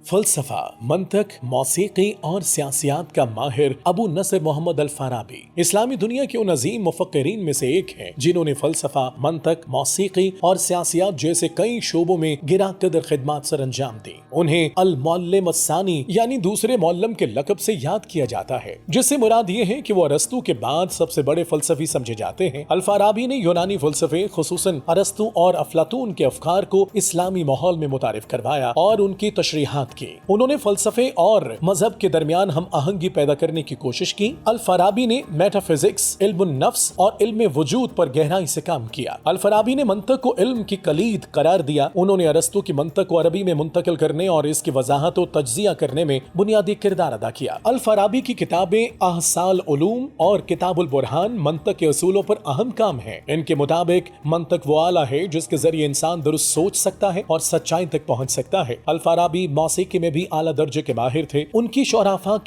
فلسفہ، منطق، موسیقی اور سیاسیات کا ماہر ابو نصر محمد الفارابی اسلامی دنیا کے ان عظیم مفکرین میں سے ایک ہیں جنہوں نے فلسفہ، منطق، موسیقی اور سیاسیات جیسے کئی شعبوں میں گراں قدر خدمات سر انجام دی۔ انہیں المعلم الثانی یعنی دوسرے معلم کے لقب سے یاد کیا جاتا ہے، جس سے مراد یہ ہے کہ وہ ارسطو کے بعد سب سے بڑے فلسفی سمجھے جاتے ہیں۔ الفارابی نے یونانی فلسفے خصوصاً ارسطو اور افلاطون کے افکار کو اسلامی ماحول میں متعارف کروایا اور ان کی تشریحات کی۔ انہوں نے فلسفے اور مذہب کے درمیان ہم آہنگی پیدا کرنے کی کوشش کی۔ الفارابی نے میٹا فزکس، علم النفس اور علم وجود پر گہرائی سے کام کیا۔ الفارابی نے منطق کو علم کی کلید قرار دیا۔ انہوں نے ارسطو کی منطق کو عربی میں منتقل کرنے اور اس کی وضاحت و تجزیہ کرنے میں بنیادی کردار ادا کیا۔ الفارابی کی کتابیں احصال علوم اور کتاب البرہان منطق کے اصولوں پر اہم کام ہیں۔ ان کے مطابق منطق وہ آلہ ہے جس کے ذریعے انسان درست سوچ سکتا ہے اور سچائی تک پہنچ سکتا ہے۔ الفارابی موسیقی میں بھی اعلیٰ درجے کے ماہر تھے۔ ان کی شعرافہ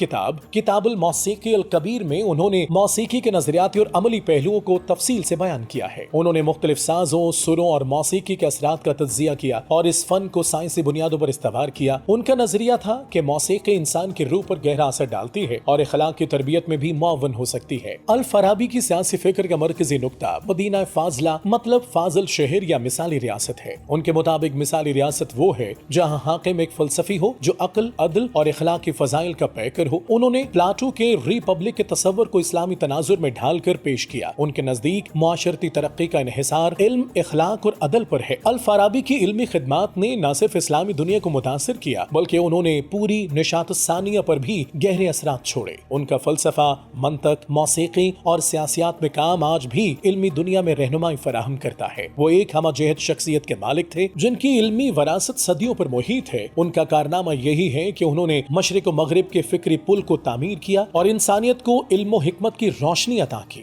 کتاب الموسیقی الکبیر میں انہوں نے موسیقی کے نظریاتی اور عملی پہلوؤں کو تفصیل سے بیان کیا ہے۔ انہوں نے مختلف سازوں، سروں اور موسیقی کے اثرات کا تجزیہ کیا اور اس فن کو سائنسی بنیادوں پر استوار کیا۔ ان کا نظریہ تھا کہ موسیقی انسان کی روح پر گہرا اثر ڈالتی ہے اور اخلاق کی تربیت میں بھی معاون ہو سکتی ہے۔ الفارابی کی سیاسی فکر کا مرکزی نقطہ مدینہ فاضلہ مطلب فاضل شہر یا مثالی ریاست ہے۔ ان کے مطابق مثالی ریاست وہ ہے جہاں حاکم ایک فلسفی ہو جو عقل، عدل اور اخلاق کی فضائل کا پیکر ہو۔ انہوں نے پلاٹو کے ریپبلک کے تصور کو اسلامی تناظر میں ڈھال کر پیش کیا۔ ان کے نزدیک معاشرتی ترقی کا انحصار علم، اخلاق اور عدل پر ہے۔ الفارابی کی علمی خدمات نے نہ صرف اسلامی دنیا کو متاثر کیا بلکہ انہوں نے پوری نشاط ثانیہ پر بھی گہرے اثرات چھوڑے۔ ان کا فلسفہ، منطق، موسیقی اور سیاسیات میں کام آج بھی علمی دنیا میں رہنمائی فراہم کرتا ہے۔ وہ ایک ہمہ جہت شخصیت کے مالک تھے جن کی علمی وراثت صدیوں پر محیط ہے۔ ان کا کارنامہ یہی ہے کہ انہوں نے مشرق و مغرب کے فکری پل کو تعمیر کیا اور انسانیت کو علم و حکمت کی روشنی عطا کی۔